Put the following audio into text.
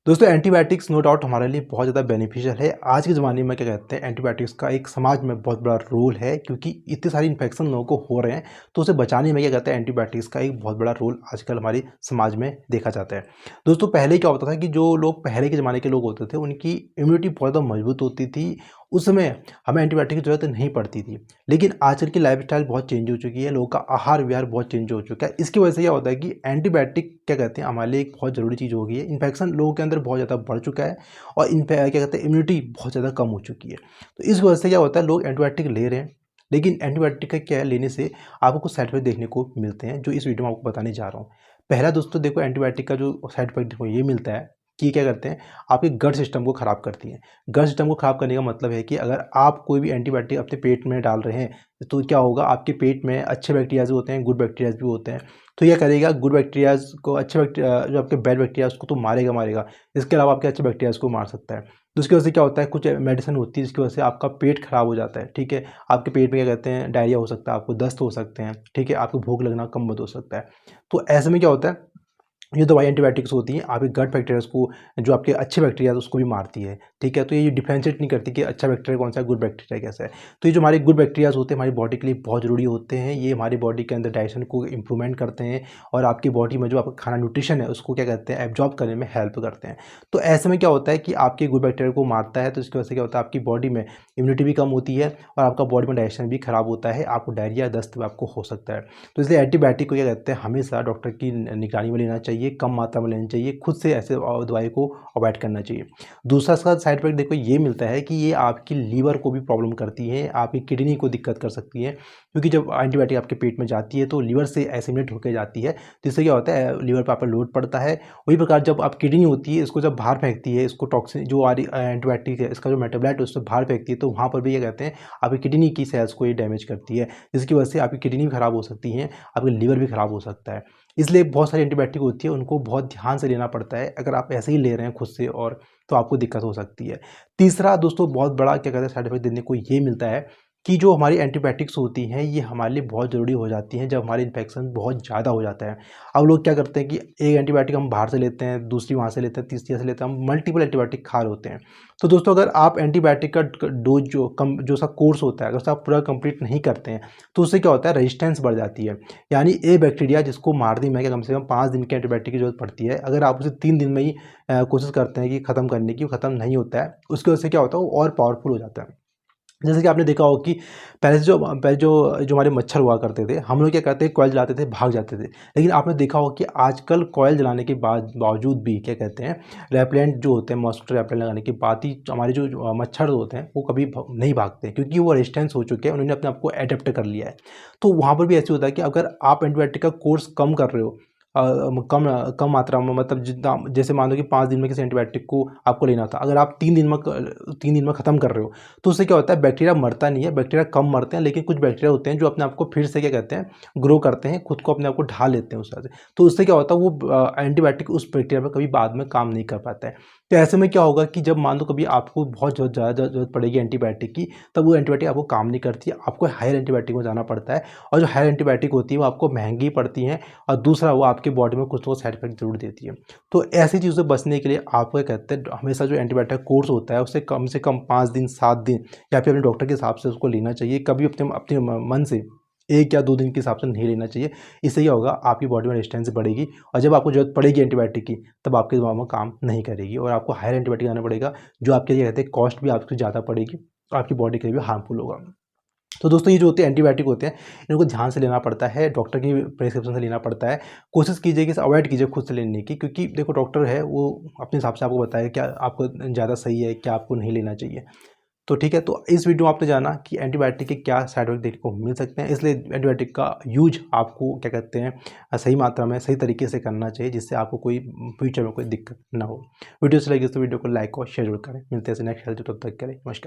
दोस्तों antibiotics no doubt हमारे लिए बहुत ज़्यादा बेनिफिशियल है। आज के ज़माने में क्या कहते हैं एंटीबायोटिक्स का एक समाज में बहुत बड़ा रोल है, क्योंकि इतने सारे इन्फेक्शन लोगों को हो रहे हैं, तो उसे बचाने में क्या कहते हैं एंटीबायोटिक्स का एक बहुत बड़ा रोल आजकल हमारे समाज में देखा जाता है। दोस्तों पहले क्या होता था कि जो लोग पहले के ज़माने के लोग होते थे उनकी इम्यूनिटी बहुत ज़्यादा मजबूत होती थी। उस समय हमें एंटीबायोटिक की ज़रूरत नहीं पड़ती थी। लेकिन आजकल की लाइफस्टाइल बहुत चेंज हो चुकी है, लोगों का आहार विहार बहुत चेंज हो चुका है। इसकी वजह से क्या होता है कि एंटीबायोटिक क्या कहते हैं हमारे लिए एक बहुत ज़रूरी चीज़ हो गई है। इन्फेक्शन लोगों के अंदर बहुत ज़्यादा बढ़ चुका है और क्या कहते हैं इम्यूनिटी बहुत ज़्यादा कम हो चुकी है। तो इस वजह से क्या होता है लोग एंटीबायोटिक ले रहे हैं। लेकिन एंटीबायोटिक का क्या है, लेने से आपको कुछ साइड इफेक्ट देखने को मिलते हैं, जो इस वीडियो में आपको बताने जा रहा हूँ। पहला दोस्तों देखो, एंटीबायोटिक का जो साइड इफेक्ट देखो ये मिलता है कि क्या करते हैं आपके गट सिस्टम को ख़राब करती हैं। गट सिस्टम को ख़राब करने का मतलब है कि अगर आप कोई भी एंटीबायोटिक अपने पेट में डाल रहे हैं, तो क्या होगा, आपके पेट में अच्छे बैक्टीरियाज भी होते हैं, गुड बैक्टीरियाज भी होते हैं। तो यह करेगा गुड बैक्टीरियाज को, अच्छे जो आपके बैड बैक्टीरिया उसको तो मारेगा। इसके अलावा आपके अच्छे बैक्टीरियाज को मार सकता है। तो उसकी वजह से क्या होता है, कुछ मेडिसिन होती है जिसकी वजह से आपका पेट खराब हो जाता है। ठीक है, आपके पेट में क्या कहते हैं डायरिया हो सकता है, आपको दस्त हो सकते हैं। ठीक है, आपको भूख लगना कम मत हो सकता है। तो ऐसे में क्या होता है, ये दवाई एंटीबायोटिक्स होती हैं आपके गट बैक्टीरियाज को, जो आपके अच्छे बैक्टीरिया उसको भी मारती है। ठीक है, तो ये डिफरेंशिएट नहीं करती कि अच्छा बैक्टीरिया कौन सा है, गुड बैक्टीरिया कैसा है। तो ये जो हमारे गुड बैक्टीरियाज होते हैं हमारी बॉडी के लिए बहुत ज़रूरी होते हैं। ये हमारी बॉडी के अंदर डाइजेशन को इंप्रूवमेंट करते हैं और आपकी बॉडी में जो आपका खाना न्यूट्रिशन है उसको क्या कहते हैं एब्जॉर्ब करने में हेल्प करते हैं। तो ऐसे में क्या होता है कि आपके गुड बैक्टीरिया को मारता है, तो इसकी वजह से क्या होता है आपकी बॉडी में इम्यूनिटी भी कम होती है और आपका बॉडी में डाइजेशन भी खराब होता है, आपको डायरिया दस्त भी आपको हो सकता है। तो इसलिए एंटीबायोटिक को क्या कहते हैं हमेशा डॉक्टर की निगरानी में लेना चाहिए, कम मात्रा में लेनी चाहिए, खुद से ऐसे दवाई को अवॉइड करना चाहिए। दूसरा इसका साइड इफेक्ट देखो ये मिलता है कि ये आपकी लीवर को भी प्रॉब्लम करती है, आपकी किडनी को दिक्कत कर सकती है, क्योंकि जब एंटीबायोटिक आपके पेट में जाती है तो लीवर से एसिमिलेट होकर जाती है, जिससे क्या होता है लीवर पर आप लोड पड़ता है। वही प्रकार जब आप किडनी होती है इसको जब बाहर फेंकती है, इसको टॉक्सिन जो आ रही एंटीबायोटिक है इसका जो मेटाबोलाइट है उससे बाहर फेंकती है, तो वहाँ पर भी ये कहते हैं आपकी किडनी की सेल्स को ये डैमेज करती है, जिसकी वजह से आपकी किडनी भी खराब हो सकती है, आपका लीवर भी खराब हो सकता है। इसलिए बहुत सारी एंटीबायोटिक होती है, उनको बहुत ध्यान से लेना पड़ता है। अगर आप ऐसे ही ले रहे हैं खुद से और तो आपको दिक्कत हो सकती है। तीसरा दोस्तों बहुत बड़ा क्या कहते हैं साइड इफेक्ट देखने को ये मिलता है कि जो हमारी एंटीबायोटिक्स होती हैं ये हमारे लिए बहुत ज़रूरी हो जाती हैं जब हमारे इन्फेक्शन बहुत ज़्यादा हो जाता है। अब लोग क्या करते हैं कि एक एंटीबायोटिक हम बाहर से लेते हैं, दूसरी वहाँ से लेते हैं, तीसरी से लेते हैं, हम मल्टीपल एंटीबायोटिक खा रहे होते हैं। तो दोस्तों अगर आप एंटीबायोटिक का डोज जो सा कोर्स होता है अगर उसका आप पूरा कंप्लीट नहीं करते हैं, तो उससे क्या होता है रेजिस्टेंस बढ़ जाती है। यानी ए बैक्टीरिया जिसको मारने में क्या कम से कम 5 दिन की एंटीबायोटिक की जरूरत पड़ती है, अगर आप उसे 3 दिन में ही कोशिश करते हैं कि ख़त्म करने की, वो ख़त्म नहीं होता है। उसकी वजह से क्या होता है वो और पावरफुल हो जाता है। जैसे कि आपने देखा होगा कि पहले जो हमारे मच्छर हुआ करते थे, हम लोग क्या करते हैं कॉइल जलाते थे, भाग जाते थे। लेकिन आपने देखा होगा कि आजकल कॉइल जलाने के बावजूद भी क्या कहते हैं रेपेलेंट जो होते हैं, मॉस्किटो रेपेलेंट लगाने के बाद ही हमारे जो मच्छर होते हैं वो कभी नहीं भागते, क्योंकि वो रेजिस्टेंस हो चुके हैं, उन्होंने अपने आप को एडेप्ट कर लिया है। तो वहाँ पर भी ऐसे होता है कि अगर आप एंटीबायोटिक का कोर्स कम कर रहे हो, कम कम मात्रा में, मतलब जितना, जैसे मान लो कि 5 दिन में किसी एंटीबायोटिक को आपको लेना था, अगर आप 3 दिन में ख़त्म कर रहे हो, तो उससे क्या होता है बैक्टीरिया मरता नहीं है, बैक्टीरिया कम मरते हैं, लेकिन कुछ बैक्टीरिया होते हैं जो अपने आप को फिर से क्या कहते हैं ग्रो करते हैं, खुद को अपने आप को ढाल लेते हैं उस तरह से। तो उससे क्या होता है वो एंटीबायोटिक उस बैक्टीरिया में कभी बाद में काम नहीं कर पाता है। तो ऐसे में क्या होगा कि जब मान लो कभी आपको बहुत ज़्यादा ज़रूरत पड़ेगी एंटीबायोटिक की, तब वो एंटीबायोटिक आपको काम नहीं करती है, आपको हायर एंटीबायोटिक में जाना पड़ता है। और जो हायर एंटीबायोटिक होती है वो आपको महंगी पड़ती हैं, और दूसरा वो आपकी बॉडी में कुछ ना कुछ साइड इफेक्ट जरूर देती है। तो ऐसी चीज़ों से बचने के लिए आप क्या कहते हैं हमेशा जो एंटीबायोटिक कोर्स होता है उससे कम 5 दिन 7 दिन या फिर अपने डॉक्टर के हिसाब से उसको लेना चाहिए। कभी अपने अपने मन से 1 या 2 दिन के हिसाब से नहीं लेना चाहिए। इससे क्या होगा आपकी बॉडी में रेजिस्टेंस बढ़ेगी, और जब आपको ज़रूरत पड़ेगी एंटीबायोटिक की तब आपके दिमाग में काम नहीं करेगी और आपको हायर एंटीबायोटिक आना पड़ेगा, जो आपके लिए कहते हैं कॉस्ट भी आपकी ज़्यादा पड़ेगी और आपकी बॉडी के लिए भी हार्मफुल होगा। तो दोस्तों ये जो होते हैं एंटीबायोटिक होते हैं, इनको ध्यान से लेना पड़ता है, डॉक्टर की प्रिस्क्रिप्शन से लेना पड़ता है। कोशिश कीजिए कि इसे अवॉइड कीजिए खुद से लेने की, क्योंकि देखो डॉक्टर है वो अपने हिसाब से आपको बताएगा क्या आपको ज़्यादा सही है, क्या आपको नहीं लेना चाहिए। तो ठीक है, तो इस वीडियो में आपने जाना कि एंटीबायोटिक के क्या साइड इफेक्ट देखने को मिल सकते हैं, इसलिए एंटीबायोटिक का यूज आपको क्या कहते हैं सही मात्रा में सही तरीके से करना चाहिए, जिससे आपको कोई फ्यूचर में कोई दिक्कत ना हो। वीडियो अच्छी लगी तो वीडियो को लाइक और शेयर जरूर करें। मिलते हैं नेक्स्ट हेल्थ, तब तक के लिए नमस्कार।